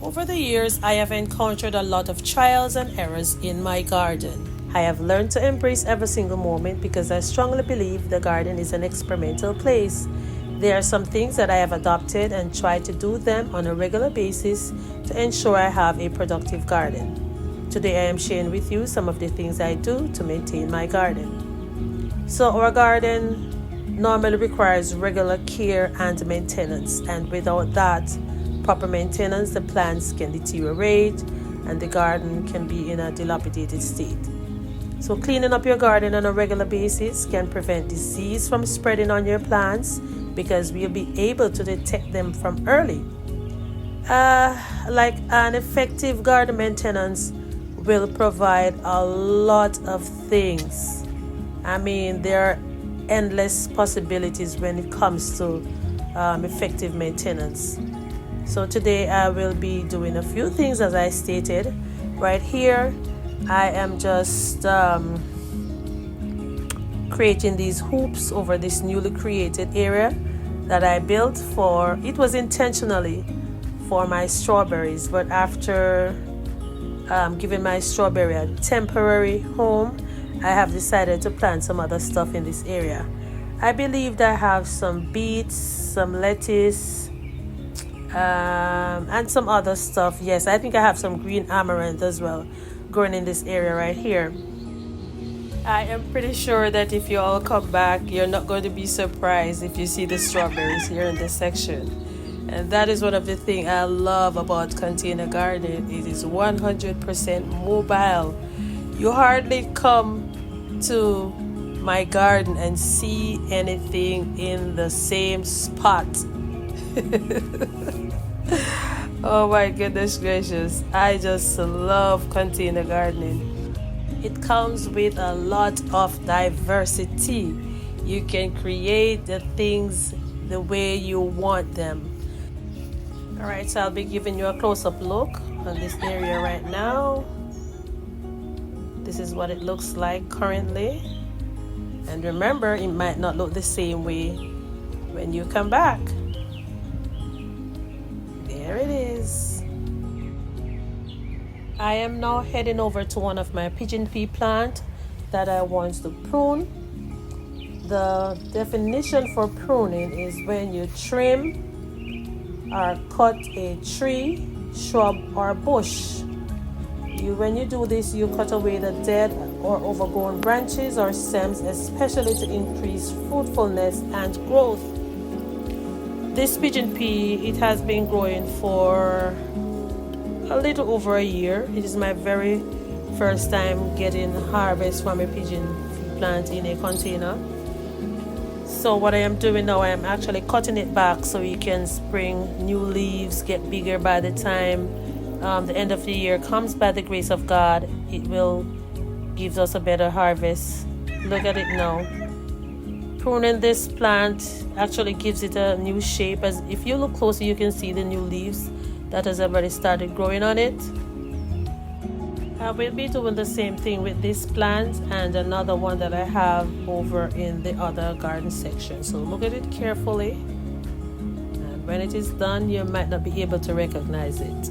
Over the years, I have encountered a lot of trials and errors in my garden. I have learned to embrace every single moment because I strongly believe the garden is an experimental place. There are some things that I have adopted and try to do them on a regular basis to ensure I have a productive garden. Today I am sharing with you some of the things I do to maintain my garden. So our garden normally requires regular care and maintenance, and without that proper maintenance, the plants can deteriorate and the garden can be in a dilapidated state. So cleaning up your garden on a regular basis can prevent disease from spreading on your plants because we'll be able to detect them from early. Like an effective garden maintenance will provide a lot of things. I mean, there are endless possibilities when it comes to effective maintenance. So today I will be doing a few things as I stated. Right here, I am just creating these hoops over this newly created area that I built for. It was intentionally for my strawberries, but after giving my strawberry a temporary home, I have decided to plant some other stuff in this area. I believe that I have some beets, some lettuce, and some other stuff. Yes, I think I have some green amaranth as well growing in this area right here. I am pretty sure that if you all come back, you're not going to be surprised if you see the strawberries here in this section. And that is one of the things I love about container garden. It is 100% mobile. You hardly come to my garden and see anything in the same spot. Oh my goodness gracious, I just love container gardening. It comes with a lot of diversity. You can create the things the way you want them. Alright, so I'll be giving you a close-up look on this area right now. This is what it looks like currently. And remember, it might not look the same way when you come back. There it is. I am now heading over to one of my pigeon pea plants that I want to prune. The definition for pruning is when you trim or cut a tree, shrub, or bush. When you do this, you cut away the dead or overgrown branches or stems, especially to increase fruitfulness and growth. This pigeon pea, it has been growing for a little over a year. It is my very first time getting harvest from a pigeon pea plant in a container. So what I am doing now, I am actually cutting it back so it can spring new leaves, get bigger by the time the end of the year comes. By the grace of God, it will give us a better harvest. Look at it now. Pruning this plant actually gives it a new shape. As if you look closer, you can see the new leaves that has already started growing on it. I will be doing the same thing with this plant and another one that I have over in the other garden section. So look at it carefully, and when it is done, you might not be able to recognize it.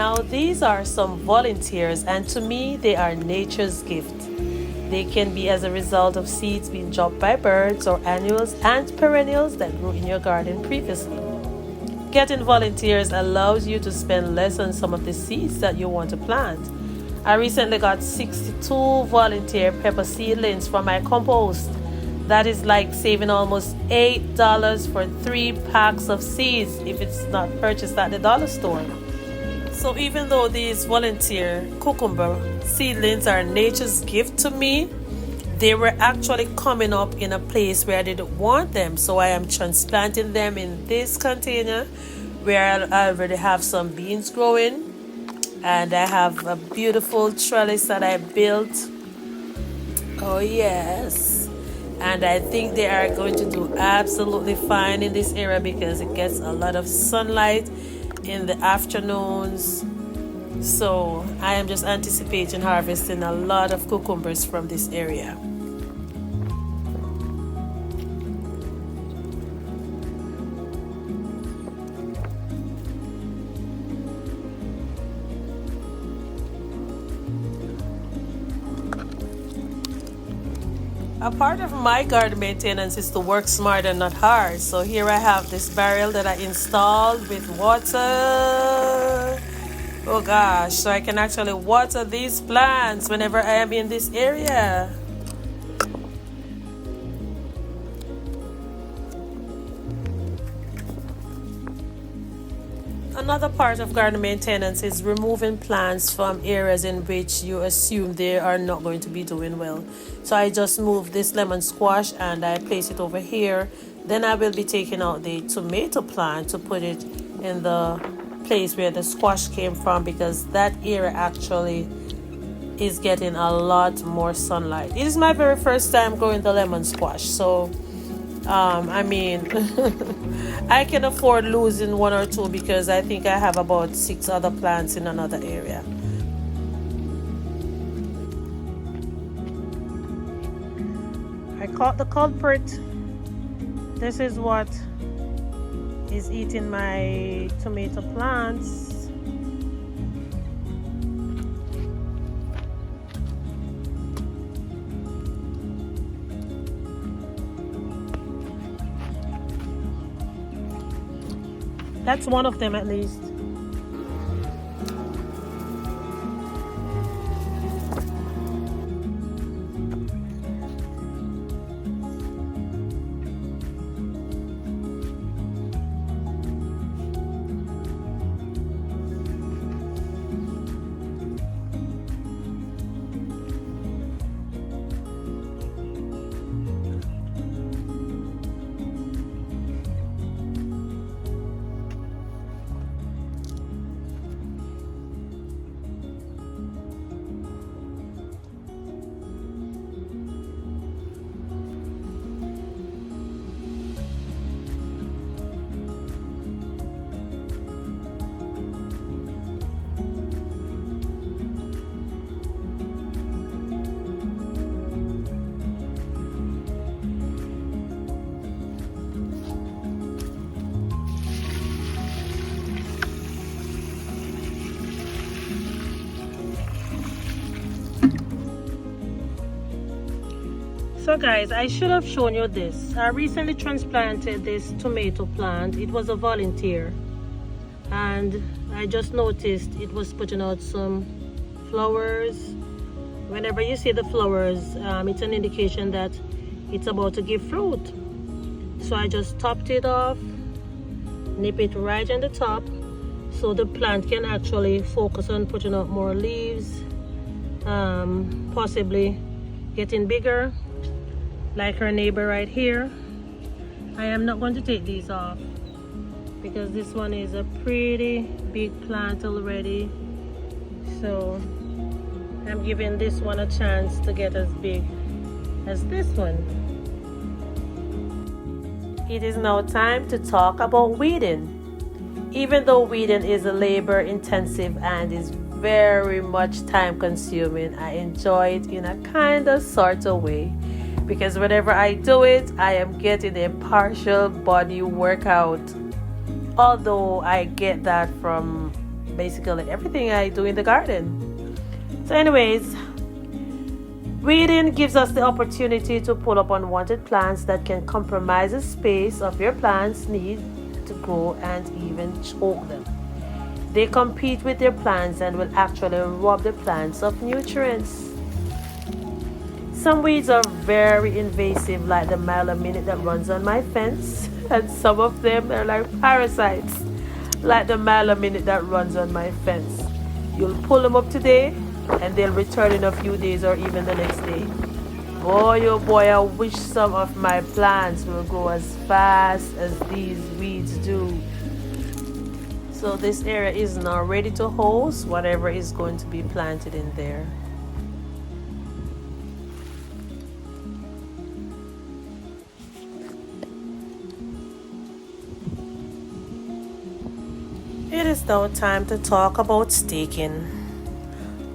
Now these are some volunteers, and to me they are nature's gift. They can be as a result of seeds being dropped by birds or annuals and perennials that grew in your garden previously. Getting volunteers allows you to spend less on some of the seeds that you want to plant. I recently got 62 volunteer pepper seedlings from my compost. That is like saving almost $8 for 3 packs of seeds if it's not purchased at the dollar store. So even though these volunteer cucumber seedlings are nature's gift to me, they were actually coming up in a place where I didn't want them. So I am transplanting them in this container where I already have some beans growing. And I have a beautiful trellis that I built. Oh yes. And I think they are going to do absolutely fine in this area because it gets a lot of sunlight in the afternoons. So I am just anticipating harvesting a lot of cucumbers from this area. A part of my garden maintenance is to work smart and not hard. So here I have this barrel that I installed with water. Oh gosh, so I can actually water these plants whenever I am in this area. Another part of garden maintenance is removing plants from areas in which you assume they are not going to be doing well. So I just moved this lemon squash and I place it over here. Then I will be taking out the tomato plant to put it in the place where the squash came from because that area actually is getting a lot more sunlight. It is my very first time growing the lemon squash, so I mean I can afford losing 1 or 2 because I think I have about 6 other plants in another area. I caught the culprit. This is what is eating my tomato plants. That's one of them at least. So guys, I should have shown you this. I recently transplanted this tomato plant. It was a volunteer and I just noticed it was putting out some flowers. Whenever you see the flowers, it's an indication that it's about to give fruit. So I just topped it off, nip it right in the top so the plant can actually focus on putting out more leaves, possibly getting bigger like her neighbor right here. I am not going to take these off because this one is a pretty big plant already, so I'm giving this one a chance to get as big as this one. It is now time to talk about weeding. Even though weeding is a labor intensive and is very much time consuming, I enjoy it in a kind of sort of way because whenever I do it, I am getting a partial body workout. Although I get that from basically everything I do in the garden. So anyways, weeding gives us the opportunity to pull up unwanted plants that can compromise the space of your plants need to grow and even choke them. They compete with their plants and will actually rob the plants of nutrients. Some weeds are very invasive, like the mile minute that runs on my fence, and some of them are like parasites, like the mile minute that runs on my fence. You'll pull them up today, and they'll return in a few days or even the next day. Boy, oh boy, I wish some of my plants will grow as fast as these weeds do. So this area is now ready to host whatever is going to be planted in there. It is now time to talk about staking.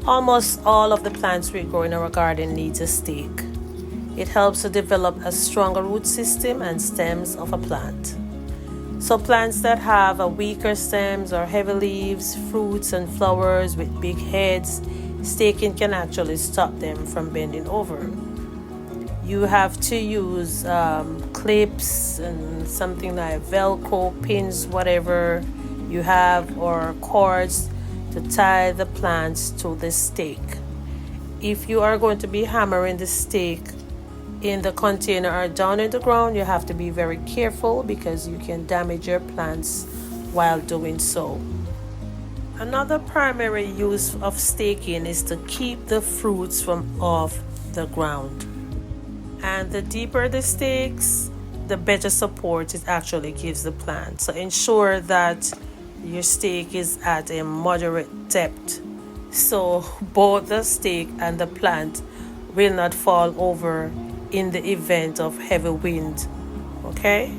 Almost all of the plants we grow in our garden needs a stake. It helps to develop a stronger root system and stems of a plant. So plants that have a weaker stems or heavy leaves, fruits and flowers with big heads, staking can actually stop them from bending over. You have to use clips and something like Velcro, pins, whatever you have, or cords to tie the plants to the stake. If you are going to be hammering the stake in the container or down in the ground, you have to be very careful because you can damage your plants while doing so. Another primary use of staking is to keep the fruits from off the ground. And the deeper the stakes, the better support it actually gives the plant. So ensure that your stake is at a moderate depth, so both the stake and the plant will not fall over in the event of heavy wind. Okay?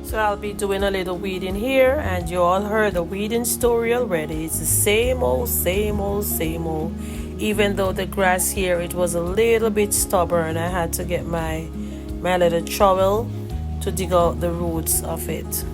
So I'll be doing a little weeding here, and you all heard the weeding story already. It's the same old, same old, same old. Even though the grass here, it was a little bit stubborn, I had to get my little trowel to dig out the roots of it.